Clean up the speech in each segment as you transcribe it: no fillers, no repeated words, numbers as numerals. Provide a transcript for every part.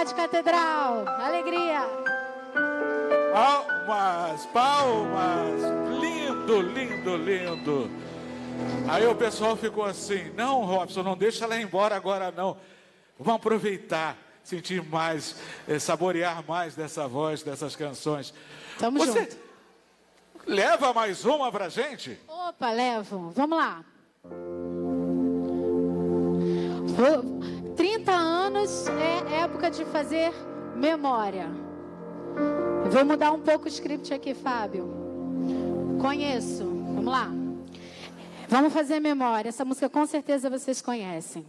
Rádio Catedral. Alegria. Palmas, palmas. Lindo, lindo, lindo. Aí o pessoal ficou assim, não, Robson, não deixa ela ir embora agora não. Vamos aproveitar, sentir mais, saborear mais dessa voz, dessas canções. Tamo junto. Leva mais uma pra gente? Opa, levo. Vamos lá. 30 anos é época de fazer memória. Vou mudar um pouco o script aqui, Fábio. Conheço. Vamos lá. Vamos fazer memória. Essa música com certeza vocês conhecem.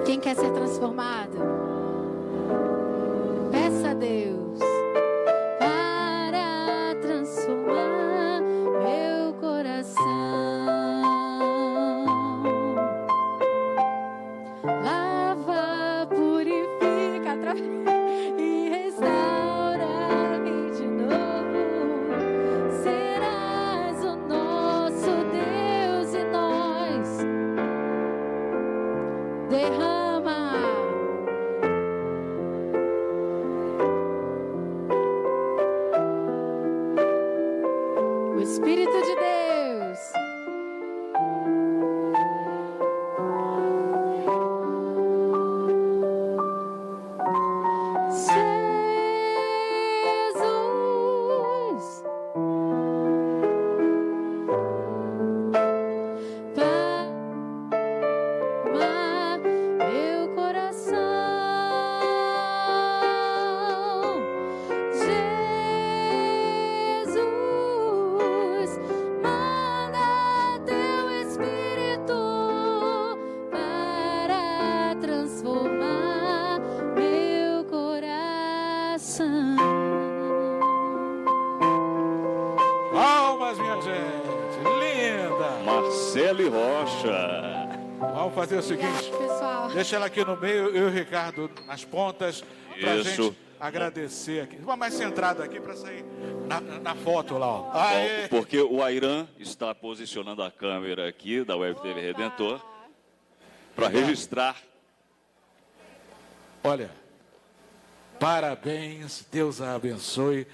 Quem quer ser transformado? Peça a Deus para transformar meu coração. Lava, purifica e restaura-me de novo. Serás o nosso Deus e nós derrama. O Espírito de Deus. Jesus. Palma meu coração. Jesus, manda teu Espírito para transformar meu coração. Palmas, minha gente. Linda. Marcele Rocha. Vamos fazer o seguinte. Obrigada, pessoal. Deixa ela aqui no meio, eu e o Ricardo nas pontas, pra Isso. gente agradecer aqui. Vamos mais centrado aqui para sair na foto lá, ó. Aê. Porque o Airan está posicionando a câmera aqui da Web TV Redentor para registrar. Olha, parabéns, Deus a abençoe.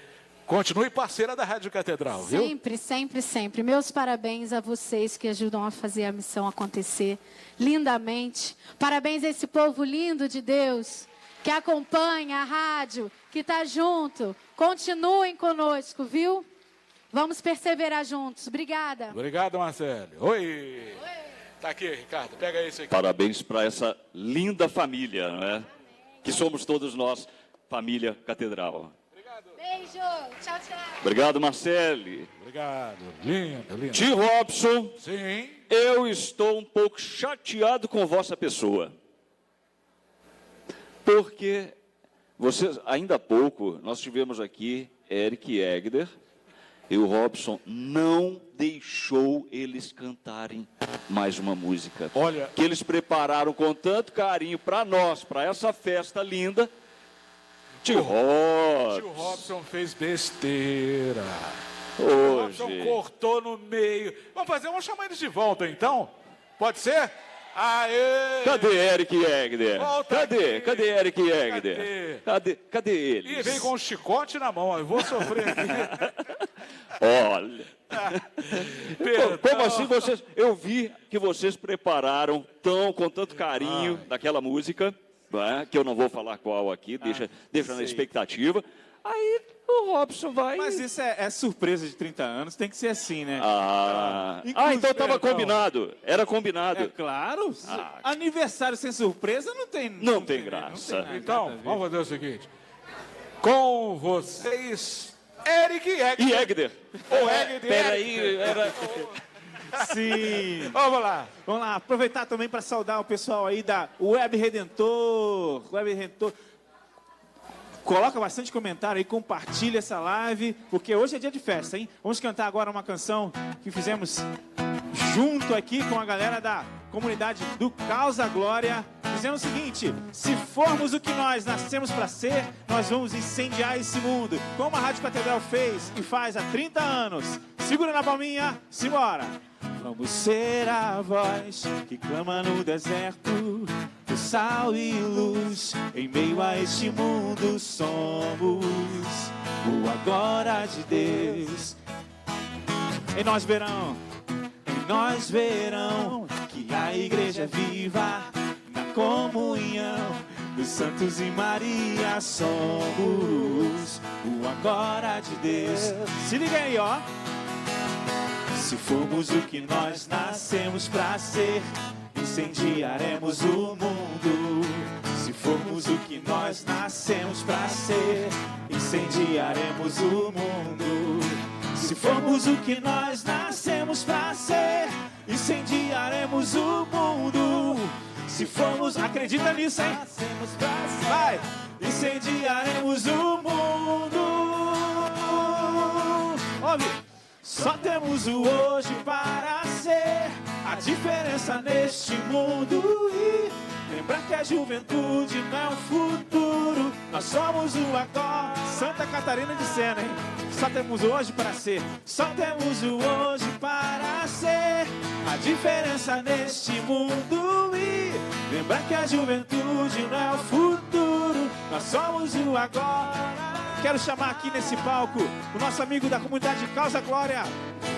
Continue parceira da Rádio Catedral, viu? Sempre, sempre, sempre. Meus parabéns a vocês que ajudam a fazer a missão acontecer lindamente. Parabéns a esse povo lindo de Deus que acompanha a rádio, que está junto. Continuem conosco, viu? Vamos perseverar juntos. Obrigada. Obrigado, Marcelo. Oi. Tá aqui, Ricardo. Pega isso aqui. Parabéns para essa linda família, não é? Que somos todos nós, família Catedral. Beijo. Tchau, tchau. Obrigado, Marcele. Obrigado. Lindo, lindo. Tio Robson, Sim. eu estou um pouco chateado com vossa pessoa. Porque vocês, ainda há pouco, nós tivemos aqui Eric Egder e o Robson não deixou eles cantarem mais uma música. Olha, que eles prepararam com tanto carinho para nós, para essa festa linda. Tio Robson fez besteira. O Robson Hoje. cortou no meio. Vamos chamar eles de volta, então? Pode ser? Aê! Cadê Eric Egder? Volta Cadê? aqui. Cadê Eric Egder? Cadê eles? E vem com um chicote na mão. Eu vou sofrer aqui. Olha. Perdão. Como assim vocês? Eu vi que vocês prepararam com tanto carinho daquela música, né, que eu não vou falar qual aqui, deixa na expectativa. Aí o Robson vai... Mas isso é surpresa de 30 anos, tem que ser assim, né? Então estava combinado. Era combinado. É claro. Aniversário sem surpresa não tem... Não tem graça. nada Então, a ver. vamos fazer o seguinte. Com vocês, Eric Egder. E Egder? O Egder. Peraí, era... Sim. Vamos lá. Vamos lá, aproveitar também para saudar o pessoal aí da Web Redentor. Web Redentor. Coloca bastante comentário aí, compartilha essa live, porque hoje é dia de festa, hein? Vamos cantar agora uma canção que fizemos junto aqui com a galera da comunidade do Causa Glória, dizendo o seguinte: se formos o que nós nascemos para ser, nós vamos incendiar esse mundo, como a Rádio Catedral fez e faz há 30 anos. Segura na palminha, simbora! Vamos ser a voz que clama no deserto, o sal e luz, em meio a este mundo somos o agora de Deus. Em nós verão que a igreja é viva, na comunhão dos santos e Maria somos o agora de Deus. Se liga aí, ó. Se formos o que nós nascemos pra ser, incendiaremos o mundo. Se formos o que nós nascemos pra ser, incendiaremos o mundo. Se formos o que nós nascemos pra ser, incendiaremos o mundo. Se formos, acredita nisso, hein? Vai! Incendiaremos o mundo. Ouve! Só temos o hoje para ser a diferença neste mundo. E lembrar que a juventude não é o futuro, nós somos o agora. Santa Catarina de Sena, hein? Só temos o hoje para ser. Só temos o hoje para ser a diferença neste mundo. E lembrar que a juventude não é o futuro, nós somos o agora. Quero chamar aqui nesse palco o nosso amigo da comunidade Causa Glória,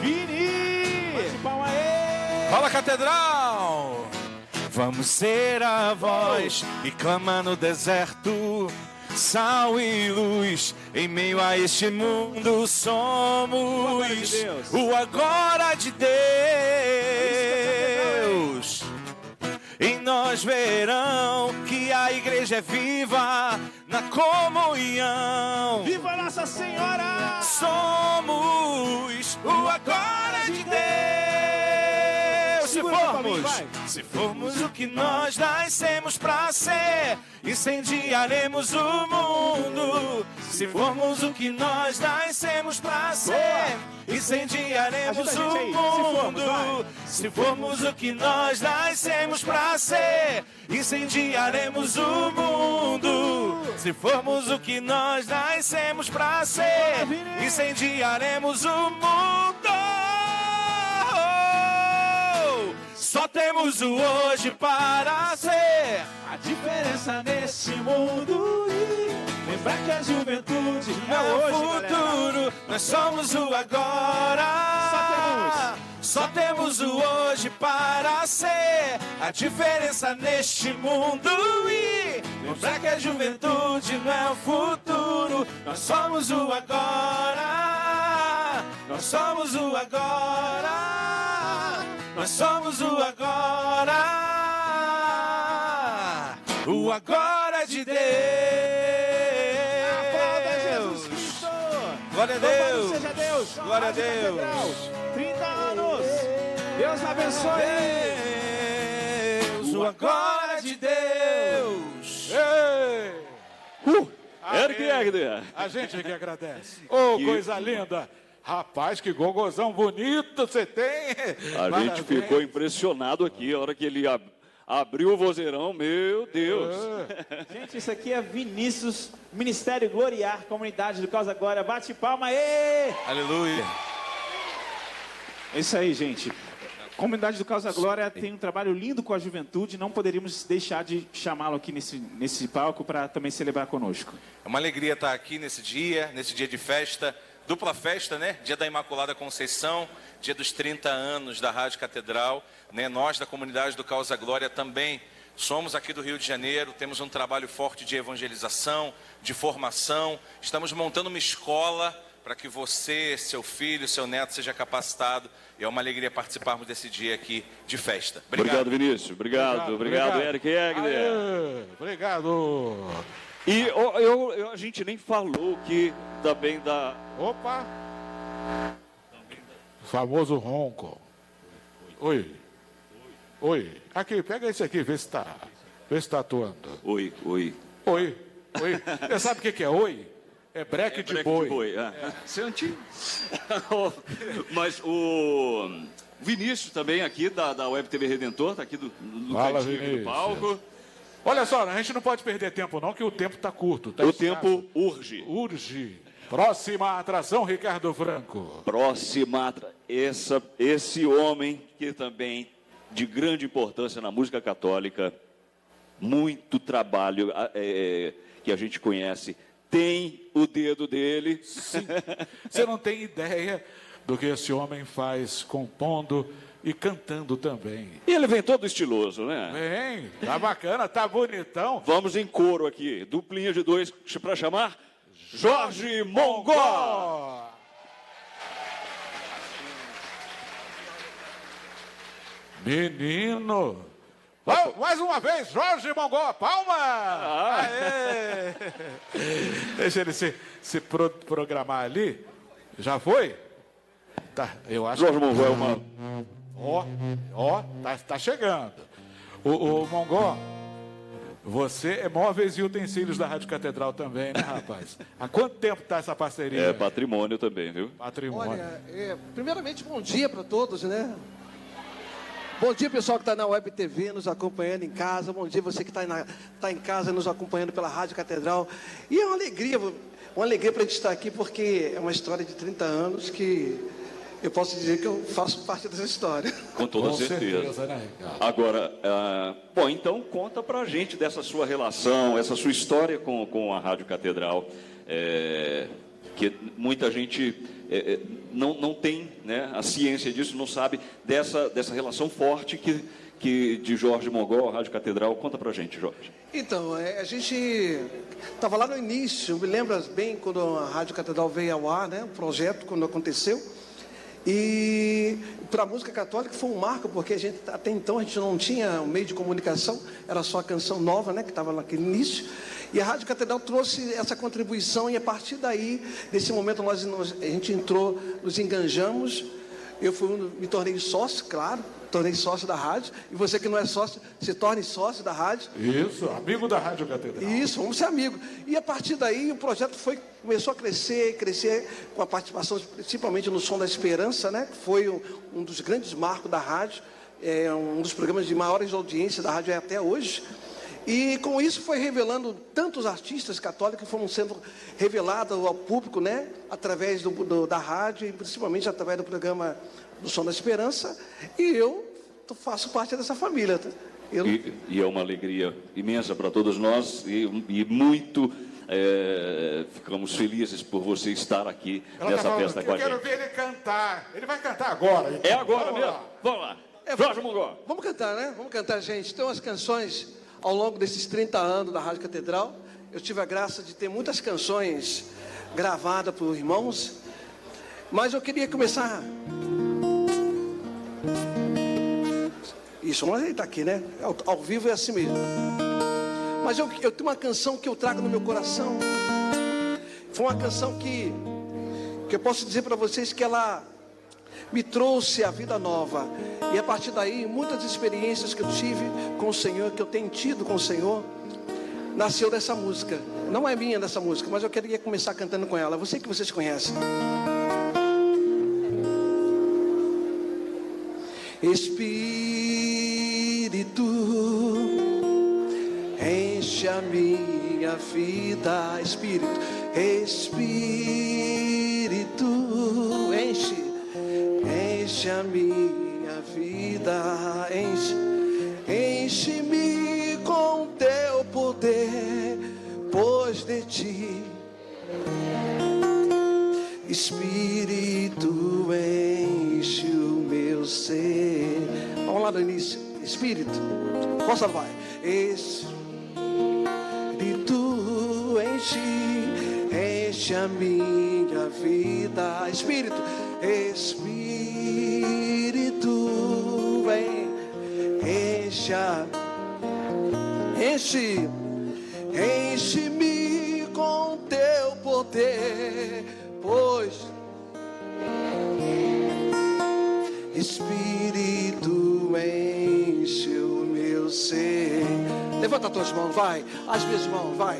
Vini! Bate palma aí! Fala, Catedral! Vamos ser a voz que clama no deserto, sal e luz, em meio a este mundo somos o agora de Deus. Em nós verão que a igreja é viva, na comunhão. Viva Nossa Senhora! Somos o agora de Deus. Se formos o que nós nascemos pra ser, incendiaremos o mundo. Se formos o que nós nascemos pra ser, incendiaremos o mundo. Se formos o que nós nascemos pra ser, incendiaremos o mundo. Se formos o que nós nascemos pra ser, incendiaremos o mundo. Só temos o hoje para ser a diferença nesse mundo. E Lembrar que a juventude não É é o hoje, futuro, galera. nós somos o agora. Só temos o hoje para ser a diferença neste mundo. E lembrar que a juventude não é o futuro, nós somos o agora. Nós somos o agora. Nós somos o agora. O agora de Deus. Aplauda Jesus Cristo. Glória a Louvado Deus. seja Deus. Glória a Rádio Deus. Catedral, 30 anos. Deus abençoe. Deus, o agora de Deus. Ei! Eric Amém. Egner. A gente que agradece. Ô, Que- coisa linda. Rapaz, que gongozão bonito você tem. A gente ficou impressionado aqui, a hora que ele abriu o vozeirão, meu Deus. Gente, isso aqui é Vinícius, Ministério Gloriar, Comunidade do Causa Glória. Bate palma, ê! Aleluia. É isso aí, gente. Comunidade do Causa Glória tem um trabalho lindo com a juventude. Não poderíamos deixar de chamá-lo aqui nesse palco para também celebrar conosco. É uma alegria estar aqui nesse dia de festa, dupla festa, né? Dia da Imaculada Conceição, dia dos 30 anos da Rádio Catedral, né? Nós da comunidade do Causa Glória também somos aqui do Rio de Janeiro, temos um trabalho forte de evangelização, de formação, estamos montando uma escola para que você, seu filho, seu neto seja capacitado. E é uma alegria participarmos desse dia aqui de festa. Obrigado, Vinícius. Obrigado, Eric Egner. Aê, obrigado. E a gente nem falou que também da... Opa. Famoso ronco. Oi. Oi. Aqui, pega esse aqui, vê se tá atuando. Oi. Oi. Você sabe o que é oi? É breque de boi. Isso é antigo. Mas o Vinícius também aqui da Web TV Redentor, está aqui do Fala, cantinho aqui do Vinícius. palco. Olha só, a gente não pode perder tempo não, que o tempo tá curto. Tá O escasso. tempo urge. Urge. Próxima atração, Ricardo Franco. Próxima, esse homem que também de grande importância na música católica, muito trabalho que a gente conhece, tem o dedo dele. Sim. Você não tem ideia do que esse homem faz compondo e cantando também. E ele vem todo estiloso, né? Bem, tá bacana, tá bonitão. Vamos em coro aqui, duplinha de dois para chamar Jorge Mongó. Menino. Mais uma vez, Jorge Mongó, palma! Aê! Deixa ele se programar ali. Já foi? Tá, eu acho Jorge Mongó é uma... Tá chegando. O Mongó, você é móveis e utensílios da Rádio Catedral também, né, rapaz? Há quanto tempo tá essa parceria? É patrimônio também, viu? Patrimônio. Olha, primeiramente, bom dia para todos, né? Bom dia, pessoal que está na Web TV nos acompanhando em casa. Bom dia, você que está em casa nos acompanhando pela Rádio Catedral. E é uma alegria para a gente estar aqui, porque é uma história de 30 anos que eu posso dizer que eu faço parte dessa história. Com toda Com certeza. né, Ricardo? Agora, bom, então conta pra gente dessa sua relação, essa sua história com a Rádio Catedral, que muita gente não tem, né, a ciência disso, não sabe dessa relação forte que de Jorge Mongó, a Rádio Catedral. Conta pra gente, Jorge. Então, a gente estava lá no início, me lembro bem quando a Rádio Catedral veio ao ar, né? O projeto, quando aconteceu. E para a música católica foi um marco, porque até então a gente não tinha um meio de comunicação, era só a Canção Nova, né, que estava naquele início. E a Rádio Catedral trouxe essa contribuição, e a partir daí, nesse momento, a gente entrou, nos enganjamos. Eu me tornei sócio, claro, tornei sócio da rádio. E você que não é sócio, se torne sócio da rádio. Isso, amigo da Rádio Catedral. Isso, vamos ser amigos. E a partir daí o projeto começou a crescer, com a participação principalmente no Som da Esperança, né? Que foi um dos grandes marcos da rádio, um dos programas de maiores audiências da rádio até hoje. E com isso foi revelando tantos artistas católicos que foram sendo revelados ao público, né? Através da rádio e principalmente através do programa do Som da Esperança. E eu faço parte dessa família. Tá? E é uma alegria imensa para todos nós e muito Ficamos felizes por você estar aqui Ela nessa tá falando festa que com a eu quero gente. ver ele cantar. Ele vai cantar agora. Então. É agora Vamos mesmo? lá. Vamos lá. Jorge Mongó. Vamos cantar, né? Vamos cantar, gente. Tem umas canções ao longo desses 30 anos da Rádio Catedral. Eu tive a graça de ter muitas canções gravadas por irmãos. Mas eu queria começar... Isso, vamos ajeitar aqui, né? Ao vivo é assim mesmo. Mas eu tenho uma canção que eu trago no meu coração. Foi uma canção que eu posso dizer para vocês que ela me trouxe a vida nova. E a partir daí, muitas experiências que eu tive com o Senhor, que eu tenho tido com o Senhor, nasceu dessa música. Não é minha dessa música, mas eu queria começar cantando com ela. Você que vocês conhecem. Espírito, enche a minha vida. Espírito, Espírito, enche a minha vida. Enche-me com teu poder, pois de ti, Espírito, enche o meu ser. Vamos lá no início. Espírito, possa vai. Espírito, enche a minha vida. Espírito, Espírito, vem, enche-me com teu poder, pois Espírito, enche o meu ser. Levanta as tuas mãos, vai. As minhas mãos, vai.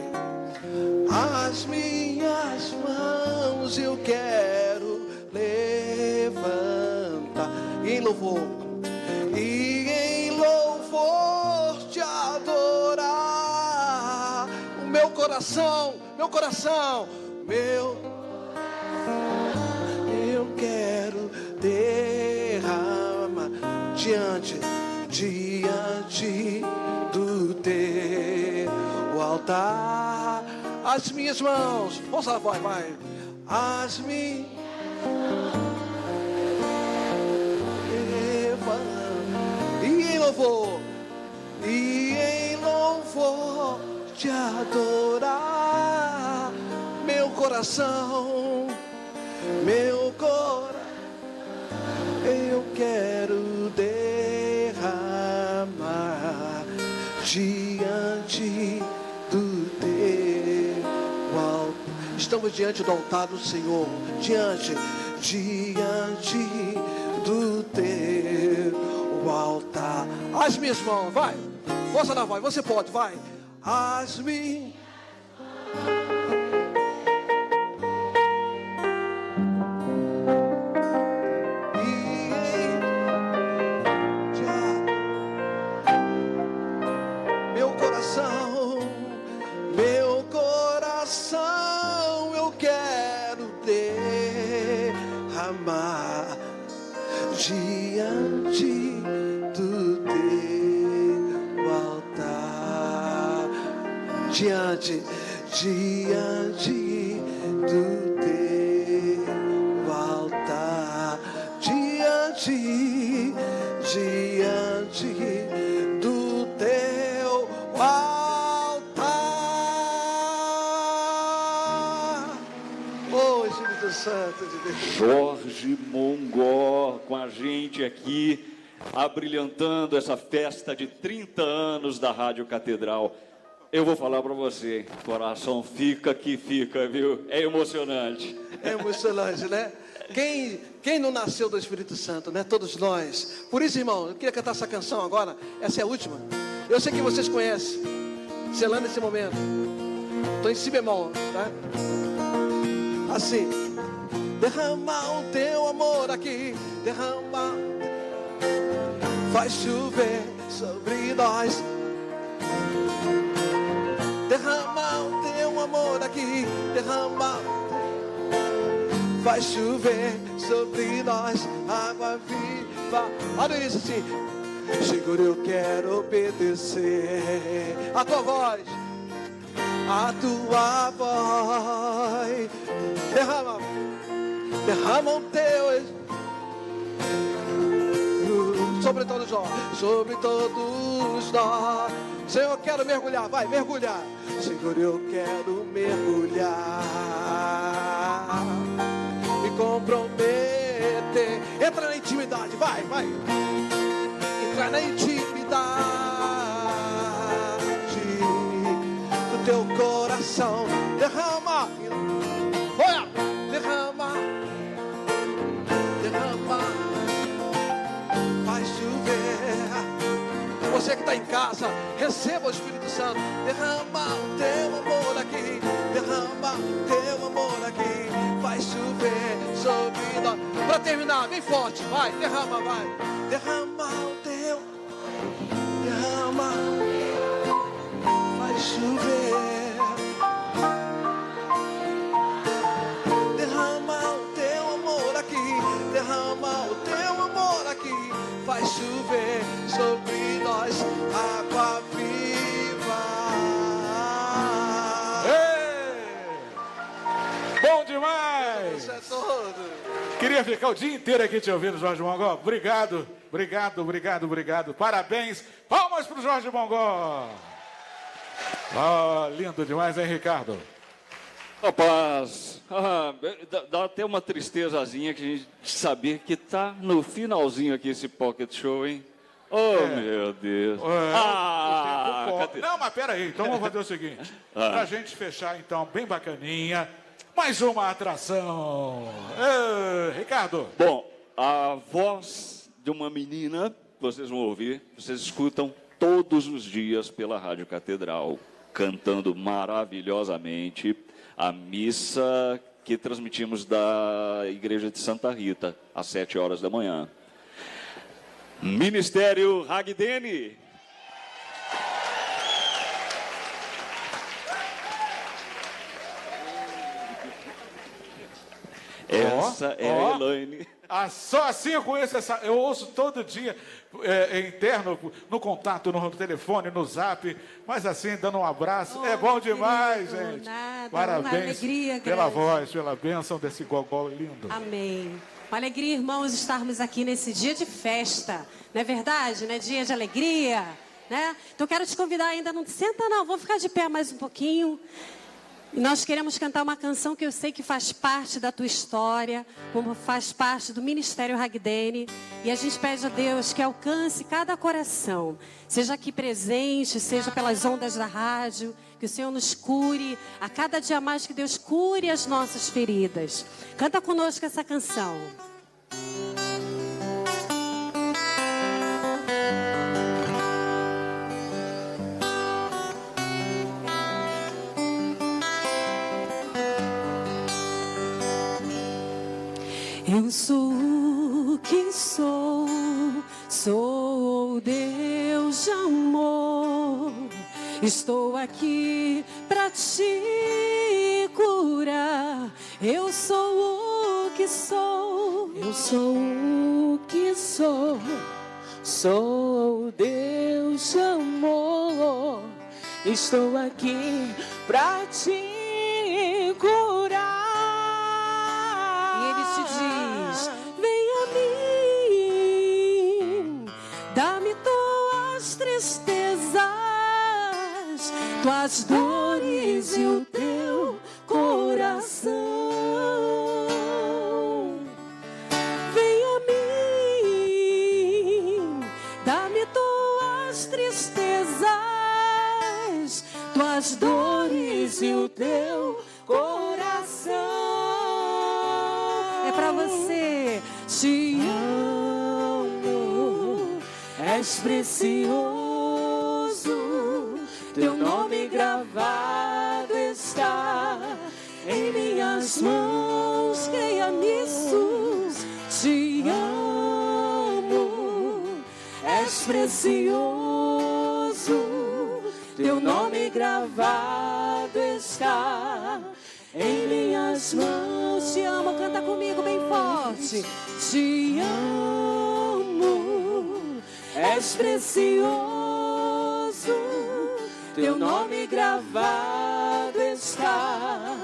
As minhas mãos eu quero levantar em louvor, e em louvor te adorar. O meu coração, eu quero derramar diante do teu altar. As minhas mãos, força, vai. As minhas e em louvor te adorar. Meu coração, eu quero derramar diante do teu altar. Estamos diante do altar do Senhor, diante do teu altar. As minhas mãos, vai. Força na voz, você pode, vai. As minhas. Meu coração, eu quero derramar diante do teu altar, diante do teu altar, diante do teu altar. Oh, Espírito Santo de Deus. Jorge Mongó com a gente aqui, abrilhantando essa festa de 30 anos da Rádio Catedral. Eu vou falar para você, coração fica que fica, viu? É emocionante. É emocionante, né? Quem não nasceu do Espírito Santo, né? Todos nós. Por isso, irmão, eu queria cantar essa canção agora. Essa é a última. Eu sei que vocês conhecem. Selando esse momento. Estou em si bemol, tá? Assim. Derrama o teu amor aqui. Derrama. Faz chover sobre nós. Derrama o teu amor aqui. Derrama. Vai chover sobre nós, água viva. Olha isso assim. Senhor, eu quero obedecer. A tua voz. a tua voz. Derrama o teu sobre todos nós, sobre todos nós. Senhor, eu quero mergulhar, vai, mergulhar. Senhor, eu quero mergulhar, me comprometer. Entra na intimidade, vai, vai. Entra na intimidade do teu coração. Derrama, olha, derrama, derrama. Faz chover. Você que está em casa, receba o Espírito Santo. Derrama o teu amor aqui, derrama o teu amor aqui. Faz chover sobre nós. Para terminar, bem forte, vai, derrama, vai. Derrama o teu, derrama, faz chover. Derrama o teu amor aqui, derrama o teu amor aqui. Faz chover sobre nós água viva. Ei! Bom demais! Isso é todo. Queria ficar o dia inteiro aqui te ouvindo, Jorge Mongó. Obrigado, obrigado, obrigado, obrigado. Parabéns. Palmas para o Jorge Mongó. Oh, lindo demais, hein, Ricardo? Rapaz, dá até uma tristezazinha que a gente saber que tá no finalzinho aqui esse Pocket Show, hein? Oh, meu Deus. Cadê? Não, mas peraí, então vamos fazer o seguinte. Pra gente fechar, então, bem bacaninha, mais uma atração. Ricardo. Bom, a voz de uma menina, vocês vão ouvir, vocês escutam todos os dias pela Rádio Catedral, cantando maravilhosamente a missa que transmitimos da Igreja de Santa Rita, às 7 horas da manhã. Ministério Hagdeni. Essa é a Elaine. Só assim eu conheço essa. Eu ouço todo dia, interno, no contato, no telefone, no zap, mas assim, dando um abraço. É bom demais, querido, gente. Nada, parabéns uma alegria pela grande. voz, pela bênção desse gogó lindo. Amém. Uma alegria, irmãos, estarmos aqui nesse dia de festa. Não é verdade? Né? Dia de alegria. Né? Então, quero te convidar ainda. Não senta, não. Vou ficar de pé mais um pouquinho. E nós queremos cantar uma canção que eu sei que faz parte da tua história, como faz parte do Ministério Hagdeni. E a gente pede a Deus que alcance cada coração, seja aqui presente, seja pelas ondas da rádio, que o Senhor nos cure, a cada dia mais que Deus cure as nossas feridas. Canta conosco essa canção. Eu sou o que sou, sou Deus de amor. Estou aqui para te curar. Eu sou o que sou, eu sou o que sou, sou Deus de amor. Estou aqui para te curar. Diz, vem a mim, dá-me tuas tristezas, tuas dores e o teu coração. Vem a mim, dá-me tuas tristezas, tuas dores e o teu coração. Pra você, te amo, és precioso, teu nome gravado está em minhas mãos, creia nisso, te amo, és precioso, teu nome gravado está em minhas mãos. Te amo, canta comigo bem forte. Te amo, és precioso, teu nome gravado está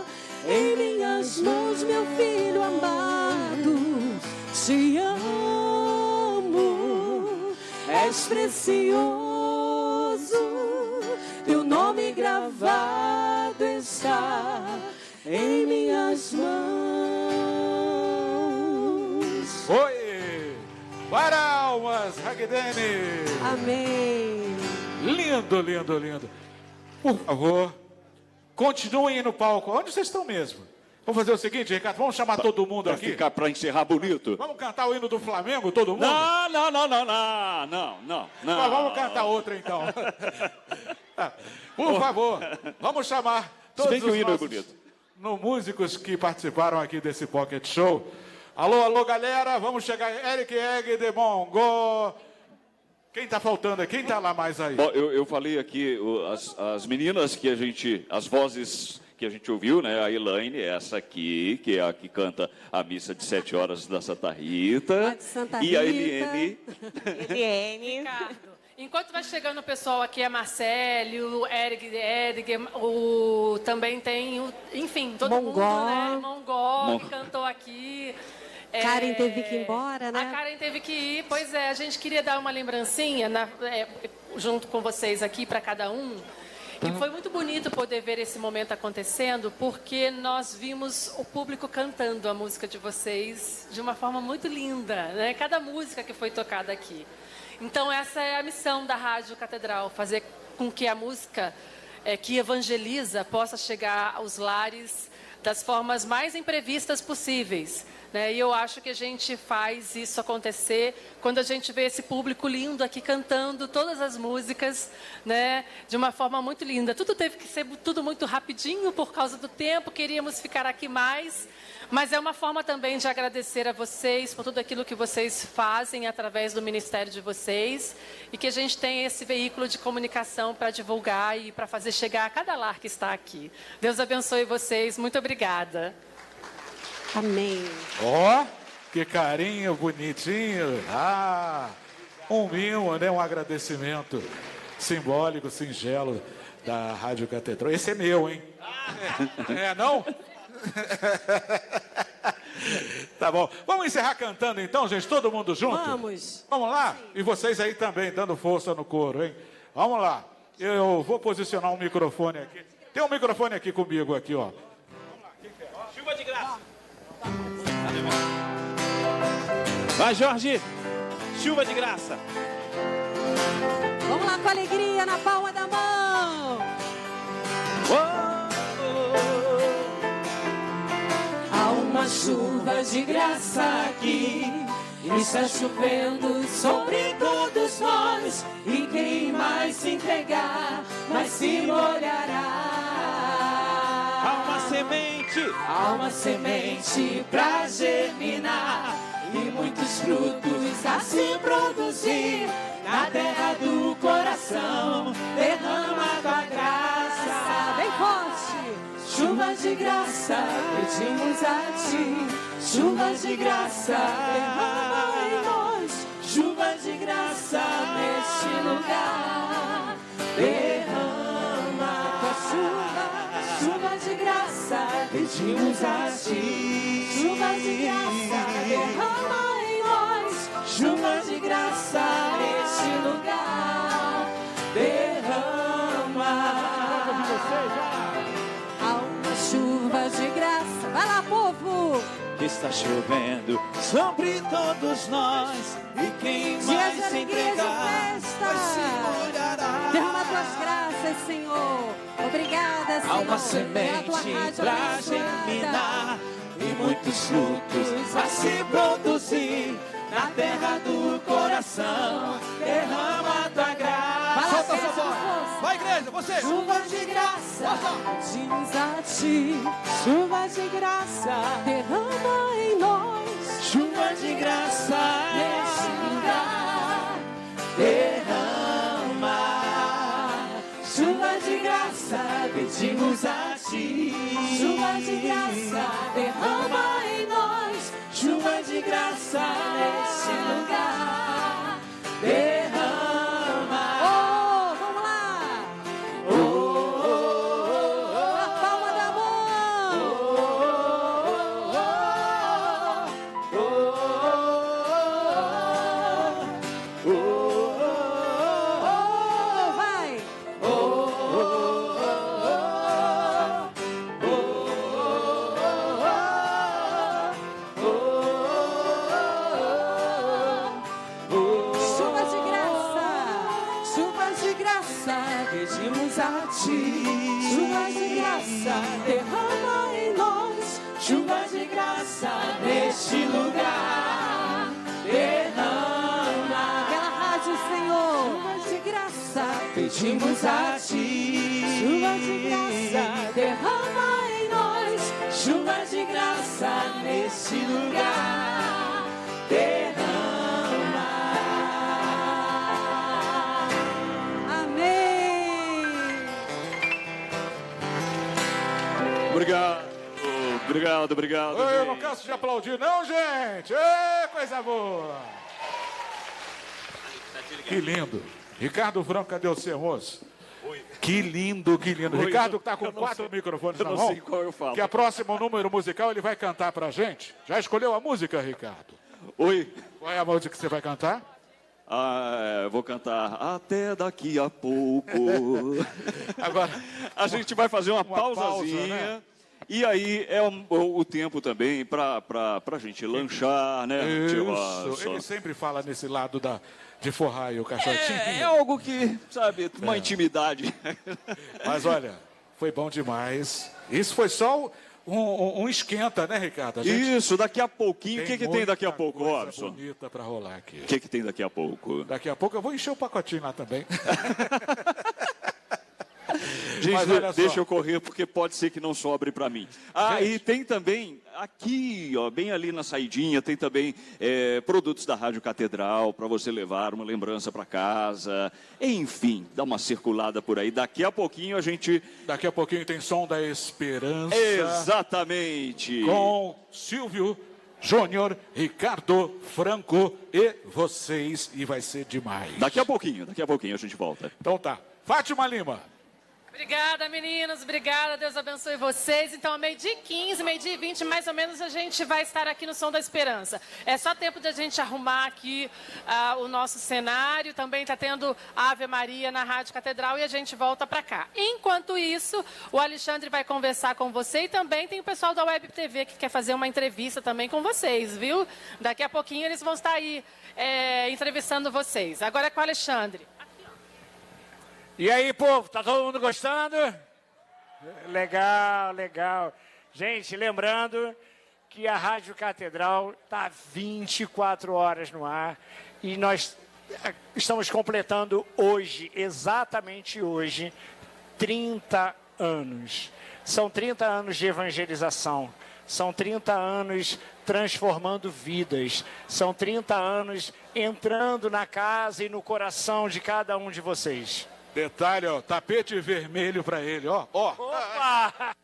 em minhas mãos, meu filho amado. Te amo, és precioso, teu nome gravado está em minhas mãos. Oi! Para almas, Ragdene! Amém. Lindo, lindo, lindo. Por favor, continuem aí no palco. Onde vocês estão mesmo? Vamos fazer o seguinte, Ricardo, vamos chamar todo mundo Pra aqui. ficar, pra encerrar bonito. Vamos cantar o hino do Flamengo, todo mundo? Não. Mas vamos cantar outra então. Por favor, vamos chamar Se todos bem que o os hino é nossos bonito. músicos que participaram aqui desse Pocket Show. Alô, alô, galera, vamos chegar. Eric Egg de Mongo. Quem tá faltando aí? Quem tá lá mais aí? Bom, eu falei aqui, as meninas que as vozes que a gente ouviu, né? A Elaine, essa aqui, que é a que canta a missa de 7 horas da Santa Rita. De Santa E a Rita. Eliene. Ricardo, enquanto vai chegando o pessoal aqui, a Marcelo, o Eric, também tem, enfim, todo Mongó. mundo, né? Mongó, que cantou aqui. Karen teve que ir embora, né? A Karen teve que ir, pois é, a gente queria dar uma lembrancinha junto com vocês aqui para cada um. E foi muito bonito poder ver esse momento acontecendo, porque nós vimos o público cantando a música de vocês de uma forma muito linda, né? Cada música que foi tocada aqui. Então essa é a missão da Rádio Catedral, fazer com que a música que evangeliza possa chegar aos lares das formas mais imprevistas possíveis. Né? E eu acho que a gente faz isso acontecer quando a gente vê esse público lindo aqui cantando todas as músicas, né? De uma forma muito linda. Tudo teve que ser tudo muito rapidinho por causa do tempo, queríamos ficar aqui mais, mas é uma forma também de agradecer a vocês por tudo aquilo que vocês fazem através do ministério de vocês e que a gente tem esse veículo de comunicação para divulgar e para fazer chegar a cada lar que está aqui. Deus abençoe vocês. Muito obrigada. Amém. Ó, que carinho bonitinho. Um mimo, né? Um agradecimento simbólico, singelo da Rádio Catedral. Esse é meu, hein? É, não? Tá bom. Vamos encerrar cantando então, gente? Todo mundo junto? Vamos. Vamos lá? E vocês aí também, dando força no coro, hein? Vamos lá. Eu vou posicionar um microfone aqui. Tem um microfone aqui comigo, aqui, ó. Chuva de graça. Vai, Jorge. Chuva de graça. Vamos lá com alegria na palma da mão. Há uma chuva de graça aqui, está chovendo sobre todos nós, e quem mais se entregar, mais se molhará. Há uma semente pra germinar, e muitos frutos a se produzir. Na terra do coração, derrama a tua graça. Bem forte. Chuva de graça, pedimos a ti. Chuva de graça, derrama em nós. Chuva de graça neste lugar. Derrama a chuva, chuva de graça, pedimos a ti. Chuva de graça, derrama em nós. Chuva de graça neste lugar. Derrama. Há uma chuva de graça. Vai lá, povo! Está chovendo sobre todos nós, e quem mais se entregar, vai se molhará. Derrama tuas graças, Senhor. Obrigada, Senhor. Há uma semente pra germinar, e muitos frutos a se produzir. Na terra do coração, derrama a tua graça. Solta essa voz. Vai, igreja, você. Chuva de graça, pedimos a ti. Chuva de graça, derrama em nós. Chuva de graça neste lugar. Derrama. Chuva de graça, pedimos a ti. Chuva de graça, derrama em nós. Chuva de graça neste lugar. Derrama. Oh, vamos lá. pedimos a ti. Chuva de graça, derrama em nós. Chuva de graça neste lugar. Derrama. Pela rádio, Senhor. Chuva de graça, pedimos a ti. Chuva de graça, derrama em nós. Chuva de graça neste lugar. Derrama. Amém. Obrigado. Eu não canso de aplaudir, não, gente. Ê, coisa boa. Que lindo. Ricardo Franco, cadê você, moço? Que lindo. Oi, Ricardo está com 4 microfones na não mão. sei qual eu falo. Que a próxima número musical ele vai cantar pra gente. Já escolheu a música, Ricardo? Oi. Qual é a música que você vai cantar? Eu vou cantar até daqui a pouco. Agora, a gente vai fazer uma pausa, pausazinha. né? E aí é o tempo também para a gente lanchar, né? Isso. Ele sempre fala nesse lado de forrar aí o caixotinho. É algo que, sabe, uma intimidade. Mas olha, foi bom demais. Isso foi só um esquenta, né, Ricardo? Isso, daqui a pouquinho. O que tem daqui a pouco, Robson? Bonita para rolar aqui. O que tem daqui a pouco? Daqui a pouco eu vou encher o pacotinho lá também. Gente, deixa eu correr, porque pode ser que não sobre para mim. E tem também, aqui, ó, bem ali na saidinha, tem também produtos da Rádio Catedral, para você levar uma lembrança para casa. Enfim, dá uma circulada por aí. Daqui a pouquinho Daqui a pouquinho tem Som da Esperança. Exatamente. Com Silvio Júnior, Ricardo Franco e vocês. E vai ser demais. Daqui a pouquinho a gente volta. Então tá. Fátima Lima. Obrigada, meninos. Obrigada. Deus abençoe vocês. Então, 12h15, 12h20, mais ou menos, a gente vai estar aqui no Som da Esperança. É só tempo de a gente arrumar aqui o nosso cenário. Também está tendo Ave Maria na Rádio Catedral e a gente volta para cá. Enquanto isso, o Alexandre vai conversar com você e também tem o pessoal da Web TV que quer fazer uma entrevista também com vocês, viu? Daqui a pouquinho eles vão estar aí entrevistando vocês. Agora é com o Alexandre. E aí, povo, tá todo mundo gostando? Legal. Gente, lembrando que a Rádio Catedral está 24 horas no ar e nós estamos completando hoje, exatamente hoje, 30 anos. São 30 anos de evangelização, são 30 anos transformando vidas, são 30 anos entrando na casa e no coração de cada um de vocês. Detalhe, ó, tapete vermelho para ele, ó. Opa!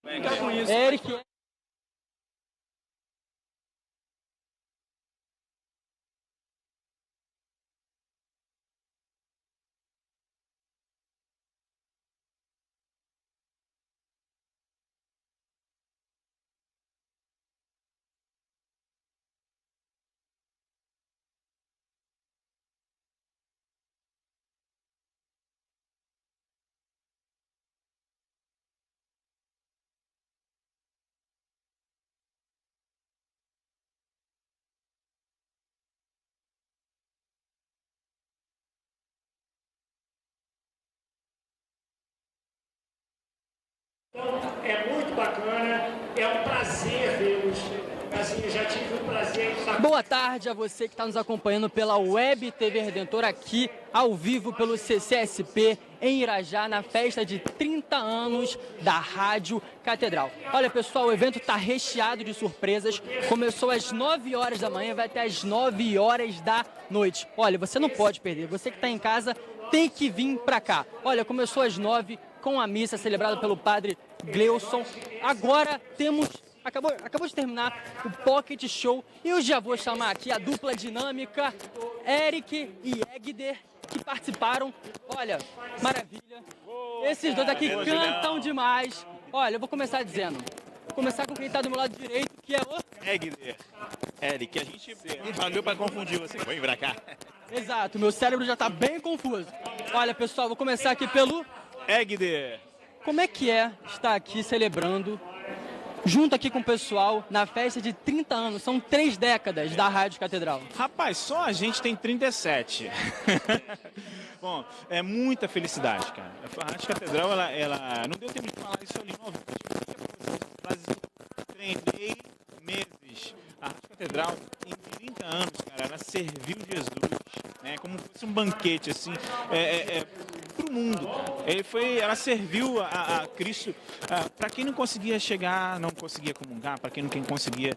Eric. É muito bacana, é um prazer vê-los. Assim, eu já tive o prazer de estar... Boa tarde a você que está nos acompanhando pela Web TV Redentor, aqui ao vivo pelo CCSP em Irajá, na festa de 30 anos da Rádio Catedral. Olha, pessoal, o evento está recheado de surpresas. Começou às 9 horas da manhã, vai até às 9 horas da noite. Olha, você não pode perder. Você que está em casa tem que vir para cá. Olha, começou às 9 com a missa celebrada pelo padre Gleuson. Agora temos... Acabou de terminar o Pocket Show e eu já vou chamar aqui a dupla dinâmica, Eric e Egder, que participaram. Olha, maravilha. Esses dois aqui cantam demais. Olha, eu vou começar dizendo. Vou começar com quem está do meu lado direito, que é o... Egder. Eric, a gente valeu para confundir você. Vem pra cá. Exato, meu cérebro já está bem confuso. Olha, pessoal, vou começar aqui pelo... Egder. Como é que é estar aqui celebrando... junto aqui com o pessoal, na festa de 30 anos. São 3 décadas da Rádio Catedral. Rapaz, só a gente tem 37. Bom, é muita felicidade, cara. A Rádio Catedral, ela não deu tempo de falar isso ali no vídeo. Treinei meses. A Rádio Catedral, em 30 anos, cara, ela serviu Jesus, né? Como se fosse um banquete, assim, pro mundo. Ela serviu a Cristo para quem não conseguia chegar, não conseguia comungar, para quem não conseguia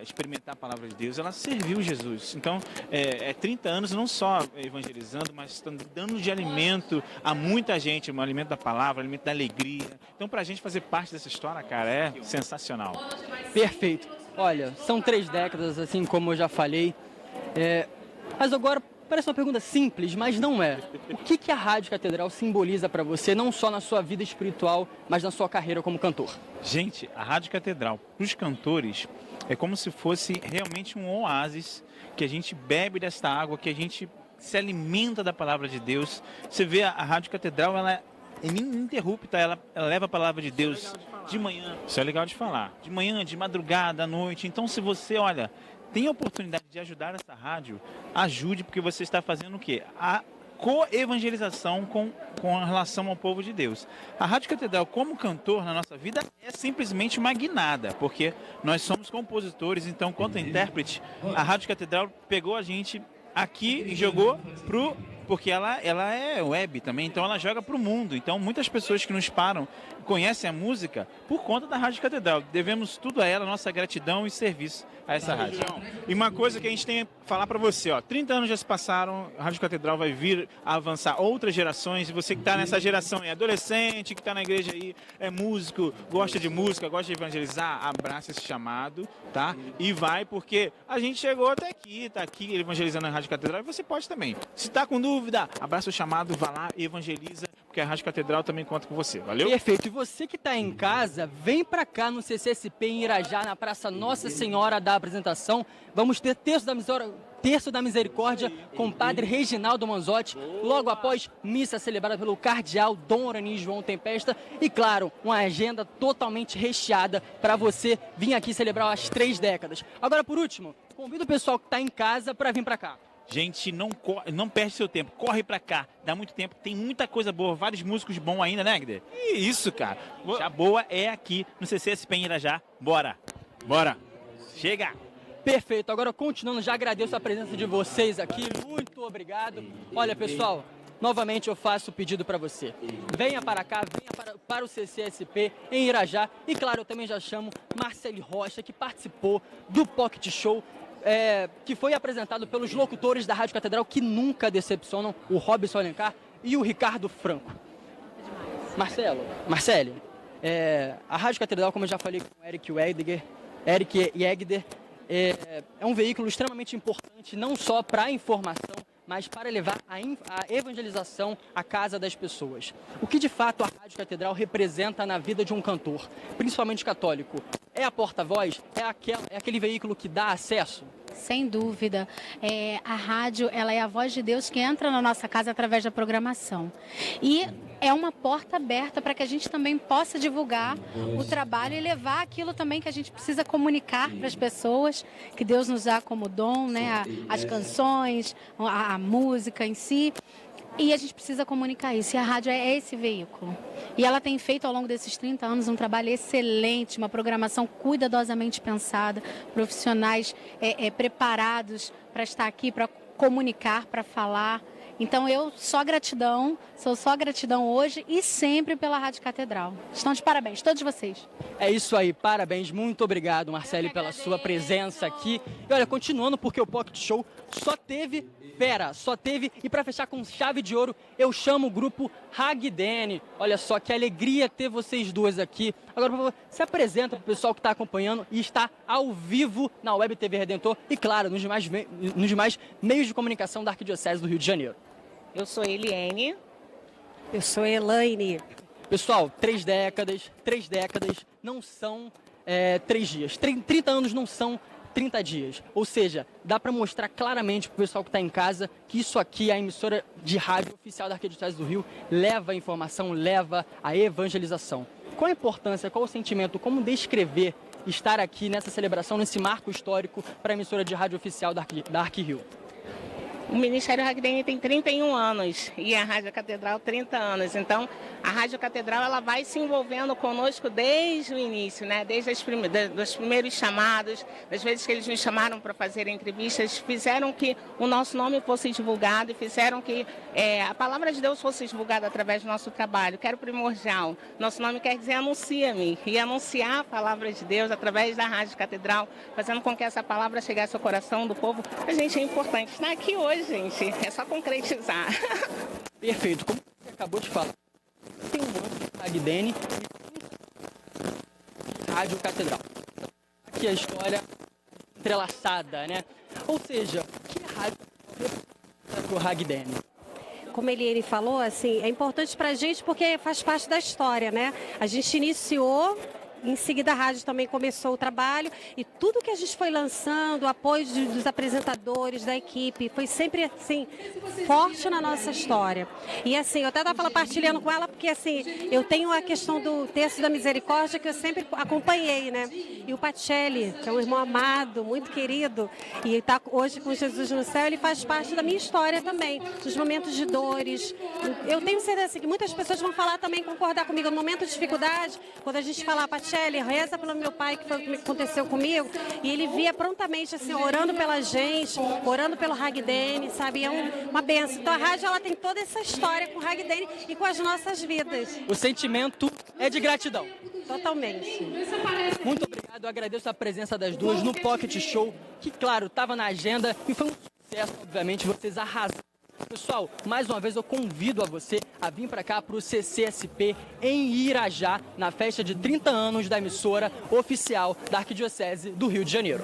experimentar a palavra de Deus, ela serviu Jesus. Então, 30 anos não só evangelizando, mas dando de alimento a muita gente, um alimento da palavra, alimento da alegria. Então, pra gente fazer parte dessa história, cara, é sensacional. Perfeito. Olha, são 3 décadas, assim como eu já falei. Mas agora, parece uma pergunta simples, mas não é. O que a Rádio Catedral simboliza para você, não só na sua vida espiritual, mas na sua carreira como cantor? Gente, a Rádio Catedral, para os cantores, é como se fosse realmente um oásis, que a gente bebe desta água, que a gente se alimenta da palavra de Deus. Você vê a Rádio Catedral, ela é ininterrupta, ela leva a palavra de Deus de manhã. Isso é legal de falar. De manhã, de madrugada, à noite. Então, se você, olha, tem a oportunidade de ajudar essa rádio, ajude, porque você está fazendo o quê? A co-evangelização com relação ao povo de Deus. A Rádio Catedral, como cantor na nossa vida, é simplesmente uma guinada, porque nós somos compositores, então, quanto intérprete, a Rádio Catedral pegou a gente aqui e jogou porque ela é web também, então ela joga para o mundo. Então, muitas pessoas que nos param conhecem a música por conta da Rádio Catedral. Devemos tudo a ela, nossa gratidão e serviço a essa rádio. E uma coisa que a gente tem que falar para você, 30 anos já se passaram, a Rádio Catedral vai vir a avançar outras gerações, e você que está nessa geração, é adolescente, que está na igreja aí, é músico, gosta de música, gosta de evangelizar, abraça esse chamado, tá? E vai, porque a gente chegou até aqui, está aqui evangelizando a Rádio Catedral, e você pode também. Se está com dúvida, abraça o chamado, vá lá e evangeliza, porque a Rádio Catedral também conta com você, valeu? Perfeito, e você que está em casa, vem para cá no CCSP em Irajá, na Praça Nossa Senhora da Apresentação. Vamos ter Terço da Misericórdia com o padre Reginaldo Manzotti, logo após missa celebrada pelo cardeal Dom Orani João Tempesta e, claro, uma agenda totalmente recheada para você vir aqui celebrar as 3 décadas. Agora, por último, convido o pessoal que está em casa para vir para cá. Gente, não perde seu tempo, corre pra cá, dá muito tempo, tem muita coisa boa, vários músicos bons ainda, né, Egder? Isso, cara. A boa é aqui no CCSP em Irajá. Bora! Chega! Perfeito, agora continuando, já agradeço a presença de vocês aqui, muito obrigado. Olha, pessoal, novamente eu faço o pedido para você. Venha para cá, venha para o CCSP em Irajá. E claro, eu também já chamo Marcele Rocha, que participou do Pocket Show, que foi apresentado pelos locutores da Rádio Catedral, que nunca decepcionam, o Robson Alencar e o Ricardo Franco. Marcele, A Rádio Catedral, como eu já falei com o Eric Jägder, é um veículo extremamente importante, não só para a informação, mas para levar a evangelização à casa das pessoas. O que de fato a Rádio Catedral representa na vida de um cantor, principalmente católico? É a porta-voz? É aquele veículo que dá acesso? Sem dúvida. A rádio, ela é a voz de Deus que entra na nossa casa através da programação. E é uma porta aberta para que a gente também possa divulgar o trabalho e levar aquilo também que a gente precisa comunicar para as pessoas, que Deus nos dá como dom, né? As canções, a música em si. E a gente precisa comunicar isso. E a rádio é esse veículo. E ela tem feito ao longo desses 30 anos um trabalho excelente, uma programação cuidadosamente pensada, profissionais preparados para estar aqui, para comunicar, para falar. Então eu sou só gratidão hoje e sempre pela Rádio Catedral. Estão de parabéns, todos vocês. É isso aí, parabéns, muito obrigado, Marcele, pela sua presença aqui. E olha, continuando, porque o Pocket Show só teve fera, e para fechar com chave de ouro, eu chamo o grupo Hagdeni. Olha só, que alegria ter vocês duas aqui. Agora, por favor, se apresenta para o pessoal que está acompanhando e está ao vivo na Web TV Redentor e, claro, nos demais meios de comunicação da Arquidiocese do Rio de Janeiro. Eu sou Eliane. Eu sou Elaine. Pessoal, 3 décadas não são 3 dias. 30 anos não são 30 dias. Ou seja, dá para mostrar claramente para o pessoal que está em casa que isso aqui, a emissora de rádio oficial da Arquidiocese do Rio, leva a informação, leva a evangelização. Qual a importância, qual o sentimento, como descrever estar aqui nessa celebração, nesse marco histórico para a emissora de rádio oficial da Arquirio? O Ministério Hagdeni tem 31 anos e a Rádio Catedral 30 anos. Então, a Rádio Catedral ela vai se envolvendo conosco desde o início, né? Desde dos primeiros chamados, das vezes que eles nos chamaram para fazer entrevistas, fizeram que o nosso nome fosse divulgado e fizeram que a palavra de Deus fosse divulgada através do nosso trabalho, que era o primordial. Nosso nome quer dizer anuncia-me, e anunciar a palavra de Deus através da Rádio Catedral, fazendo com que essa palavra chegasse ao coração do povo. A gente é importante estar aqui hoje, gente, é só concretizar. Perfeito, como você acabou de falar, tem um monte de Hagdeni e Rádio Catedral. Aqui a história entrelaçada, né? Ou seja, o que a Rádio representa para o Hagdeni? Como ele falou, assim, é importante para a gente porque faz parte da história, né? A gente iniciou, em seguida a rádio também começou o trabalho e tudo que a gente foi lançando, o apoio dos apresentadores, da equipe, foi sempre assim, forte na nossa história. E assim, eu até estava partilhando com ela porque assim, eu tenho a questão do Terço da Misericórdia que eu sempre acompanhei, né? E o Pacelli, que é um irmão amado, muito querido, e está hoje com Jesus no céu, ele faz parte da minha história também, dos momentos de dores. Eu tenho certeza que muitas pessoas vão falar também, concordar comigo, no momento de dificuldade, quando a gente fala, Pacelli, reza pelo meu pai, que foi o que aconteceu comigo, e ele via prontamente, assim, orando pela gente, orando pelo Hagdeni, sabe? É uma benção. Então a rádio, ela tem toda essa história com o Hagdeni e com as nossas vidas. O sentimento é de gratidão. Totalmente. Muito obrigado, eu agradeço a presença das duas no Pocket Show, que, claro, estava na agenda e foi um sucesso, obviamente, vocês arrasaram. Pessoal, mais uma vez eu convido a você a vir para cá para o CCSP em Irajá, na festa de 30 anos da emissora oficial da Arquidiocese do Rio de Janeiro.